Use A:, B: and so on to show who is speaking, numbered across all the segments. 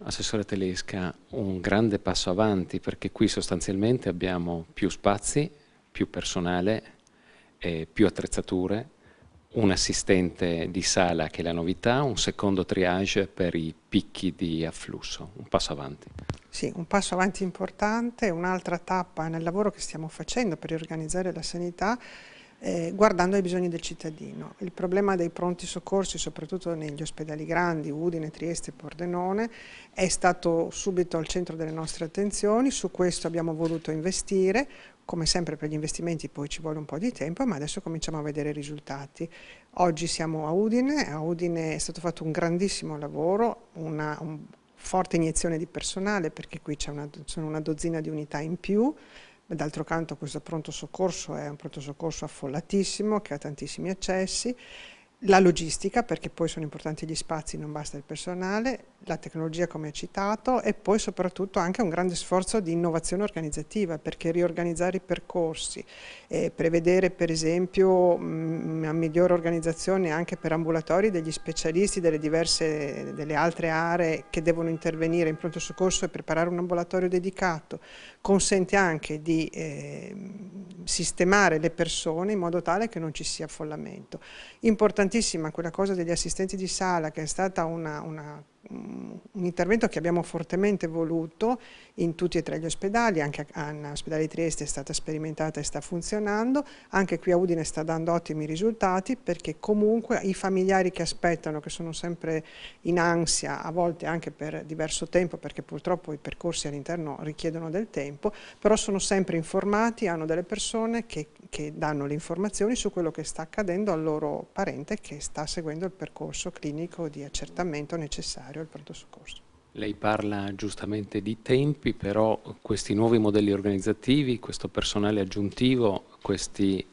A: Assessore Telesca, un grande passo avanti perché qui sostanzialmente abbiamo più spazi, più personale, più attrezzature, un assistente di sala che è la novità, un secondo triage per i picchi di afflusso, un passo avanti.
B: Sì, un passo avanti importante, un'altra tappa nel lavoro che stiamo facendo per riorganizzare la sanità, guardando ai bisogni del cittadino. Il problema dei pronti soccorsi, soprattutto negli ospedali grandi, Udine, Trieste, Pordenone, è stato subito al centro delle nostre attenzioni. Su questo abbiamo voluto investire. Come sempre per gli investimenti poi ci vuole un po' di tempo, ma adesso cominciamo a vedere i risultati. Oggi siamo a Udine è stato fatto un grandissimo lavoro, un forte iniezione di personale perché qui sono una dozzina di unità in più. D'altro canto questo pronto soccorso è un pronto soccorso affollatissimo che ha tantissimi accessi. La logistica, perché poi sono importanti gli spazi, non basta il personale, la tecnologia come citato e poi soprattutto anche un grande sforzo di innovazione organizzativa, perché riorganizzare i percorsi, prevedere per esempio una migliore organizzazione anche per ambulatori degli specialisti delle altre aree che devono intervenire in pronto soccorso e preparare un ambulatorio dedicato, consente anche di sistemare le persone in modo tale che non ci sia affollamento. Importantissima quella cosa degli assistenti di sala, che è stata un intervento che abbiamo fortemente voluto in tutti e tre gli ospedali, anche all'ospedale di Trieste è stata sperimentata e sta funzionando, anche qui a Udine sta dando ottimi risultati perché comunque i familiari che aspettano, che sono sempre in ansia, a volte anche per diverso tempo perché purtroppo i percorsi all'interno richiedono del tempo, però sono sempre informati, hanno delle persone che danno le informazioni su quello che sta accadendo al loro parente che sta seguendo il percorso clinico di accertamento necessario al pronto soccorso.
A: Lei parla giustamente di tempi, però questi nuovi modelli organizzativi, questo personale aggiuntivo, questi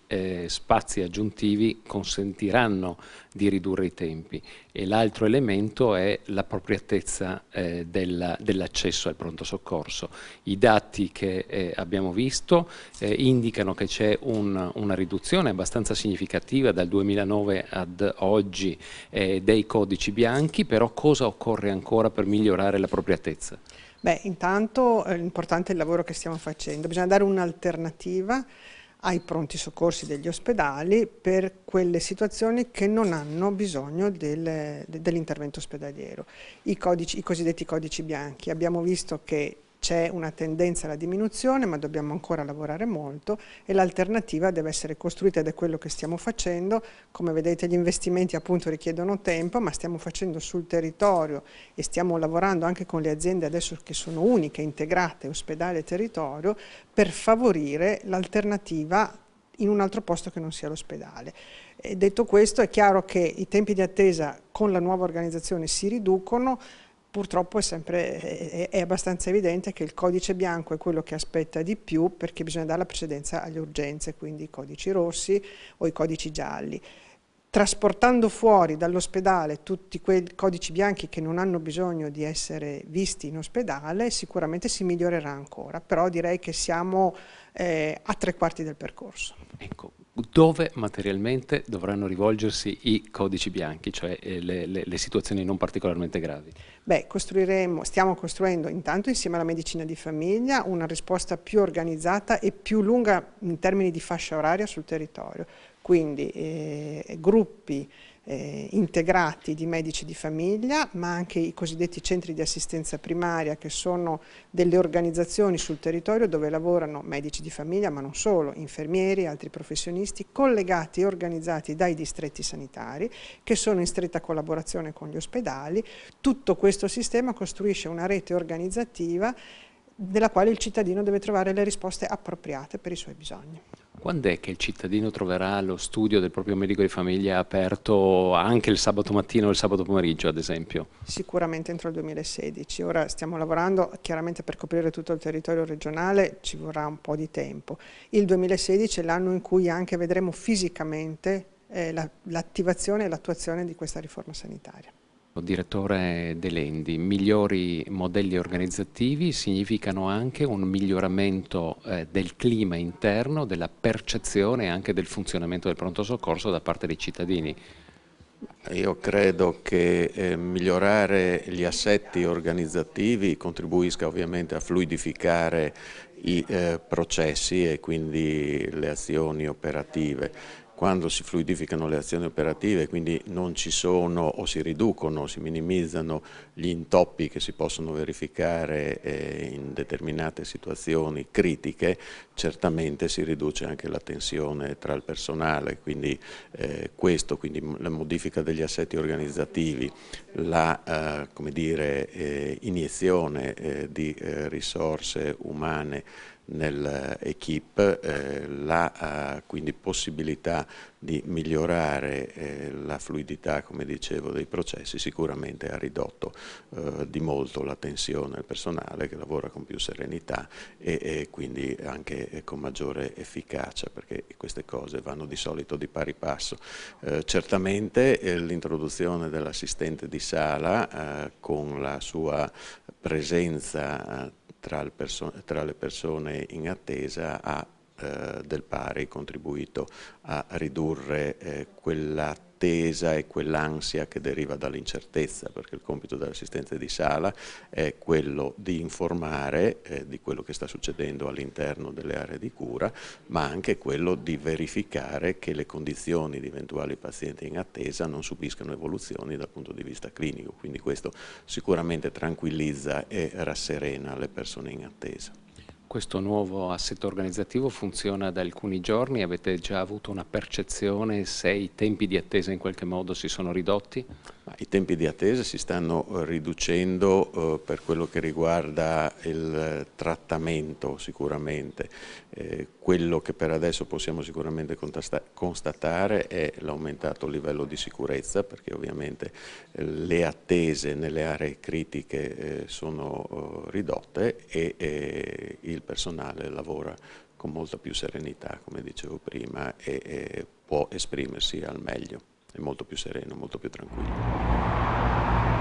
A: spazi aggiuntivi consentiranno di ridurre i tempi. E l'altro elemento è l'appropriatezza dell'accesso al pronto soccorso. I dati che abbiamo visto indicano che c'è una riduzione abbastanza significativa dal 2009 ad oggi dei codici bianchi, però cosa occorre ancora per migliorare l'appropriatezza?
B: Beh, intanto è importante il lavoro che stiamo facendo, bisogna dare un'alternativa ai pronti soccorsi degli ospedali per quelle situazioni che non hanno bisogno dell'intervento ospedaliero. I cosiddetti codici bianchi, abbiamo visto che c'è una tendenza alla diminuzione, ma dobbiamo ancora lavorare molto e l'alternativa deve essere costruita ed è quello che stiamo facendo. Come vedete gli investimenti appunto richiedono tempo, ma stiamo facendo sul territorio e stiamo lavorando anche con le aziende adesso che sono uniche, integrate, ospedale e territorio, per favorire l'alternativa in un altro posto che non sia l'ospedale. Detto questo, è chiaro che i tempi di attesa con la nuova organizzazione si riducono. Purtroppo è abbastanza evidente che il codice bianco è quello che aspetta di più perché bisogna dare la precedenza alle urgenze, quindi i codici rossi o i codici gialli. Trasportando fuori dall'ospedale tutti quei codici bianchi che non hanno bisogno di essere visti in ospedale, sicuramente si migliorerà ancora, però direi che siamo a 3/4 del percorso.
A: Ecco, dove materialmente dovranno rivolgersi i codici bianchi, cioè le situazioni non particolarmente gravi?
B: Beh, stiamo costruendo intanto insieme alla medicina di famiglia una risposta più organizzata e più lunga in termini di fascia oraria sul territorio, quindi gruppi integrati di medici di famiglia, ma anche i cosiddetti centri di assistenza primaria che sono delle organizzazioni sul territorio dove lavorano medici di famiglia, ma non solo, infermieri, altri professionisti, collegati e organizzati dai distretti sanitari che sono in stretta collaborazione con gli ospedali. Tutto questo sistema costruisce una rete organizzativa della quale il cittadino deve trovare le risposte appropriate per i suoi bisogni.
A: Quando è che il cittadino troverà lo studio del proprio medico di famiglia aperto anche il sabato mattina o il sabato pomeriggio, ad esempio?
B: Sicuramente entro il 2016. Ora stiamo lavorando chiaramente per coprire tutto il territorio regionale, ci vorrà un po' di tempo. Il 2016 è l'anno in cui anche vedremo fisicamente l'attivazione e l'attuazione di questa riforma sanitaria.
A: Direttore Delendi, migliori modelli organizzativi significano anche un miglioramento del clima interno, della percezione e anche del funzionamento del pronto soccorso da parte dei cittadini.
C: Io credo che migliorare gli assetti organizzativi contribuisca ovviamente a fluidificare i processi e quindi le azioni operative. Quando si fluidificano le azioni operative, quindi non ci sono o si riducono, si minimizzano gli intoppi che si possono verificare in determinate situazioni critiche, certamente si riduce anche la tensione tra il personale, quindi quindi la modifica degli assetti organizzativi, la come dire, iniezione di risorse umane nell'equipe, la quindi possibilità di migliorare la fluidità, come dicevo, dei processi sicuramente ha ridotto di molto la tensione del personale che lavora con più serenità e quindi anche con maggiore efficacia, perché queste cose vanno di solito di pari passo. Certamente l'introduzione dell'assistente di sala con la sua presenza tra le persone in attesa ha del pari contribuito a ridurre quell'attesa e quell'ansia che deriva dall'incertezza, perché il compito dell'assistente di sala è quello di informare di quello che sta succedendo all'interno delle aree di cura, ma anche quello di verificare che le condizioni di eventuali pazienti in attesa non subiscano evoluzioni dal punto di vista clinico, quindi questo sicuramente tranquillizza e rasserena le persone in attesa.
A: Questo nuovo assetto organizzativo funziona da alcuni giorni, avete già avuto una percezione se i tempi di attesa in qualche modo si sono ridotti?
C: I tempi di attesa si stanno riducendo per quello che riguarda il trattamento sicuramente. Quello che per adesso possiamo sicuramente constatare è l'aumentato livello di sicurezza, perché ovviamente le attese nelle aree critiche sono ridotte e il personale lavora con molta più serenità, come dicevo prima, e può esprimersi al meglio. È molto più sereno, molto più tranquillo.